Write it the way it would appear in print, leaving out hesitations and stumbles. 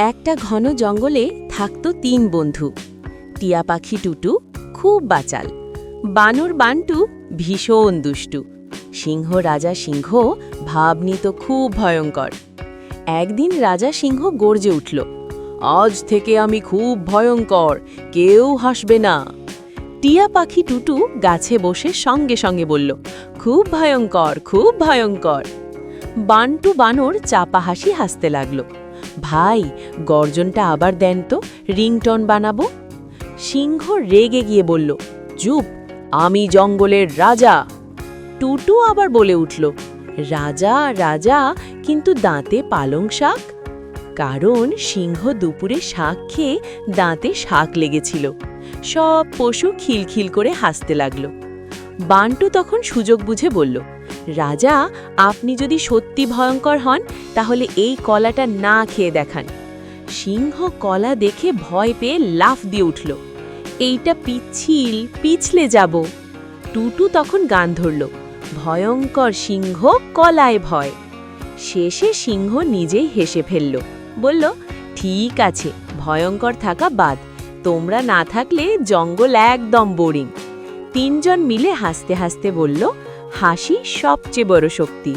একটা ঘন জঙ্গলে থাকত ৩ বন্ধু। টিয়া পাখি টুটু খুব বাচাল, বানর বান্টু ভীষণ দুষ্টু, সিংহ রাজা সিংহ ভাব নিত খুব ভয়ঙ্কর। একদিন রাজা সিংহ গর্জে উঠল, আজ থেকে আমি খুব ভয়ঙ্কর, কেউ হাসবে না। টিয়া পাখি টুটু গাছে বসে সঙ্গে সঙ্গে বলল, খুব ভয়ঙ্কর, খুব ভয়ঙ্কর। বান্টু বানর চাপা হাসি হাসতে লাগল, ভাই গর্জনটা আবার দেন তো, রিংটন বানাবো। সিংহ রেগে গিয়ে বলল, চুপ, আমি জঙ্গলের রাজা। টুটু আবার বলে উঠল, রাজা রাজা, কিন্তু দাঁতে পালং শাক। কারণ সিংহ দুপুরে শাক খেয়ে দাঁতে শাক লেগেছিল। সব পশু খিলখিল করে হাসতে লাগল। বান্টু তখন সুযোগ বুঝে বলল, রাজা, আপনি যদি সত্যি ভয়ঙ্কর হন তাহলে এই কলাটা না খেয়ে দেখান। সিংহ কলা দেখে ভয় পেয়ে লাফ দিয়ে উঠল, এইটা পিচ্ছিল, পিছলে যাব। টুটু তখন গান ধরল, ভয়ঙ্কর সিংহ কলায় ভয়। শেষে সিংহ নিজেই হেসে ফেলল, বলল, ঠিক আছে, ভয়ঙ্কর থাকা বাদ, তোমরা না থাকলে জঙ্গল একদম বোরিং। ৩ জন মিলে হাসতে হাসতে বলল, হাসি সবচেয়ে বড় শক্তি।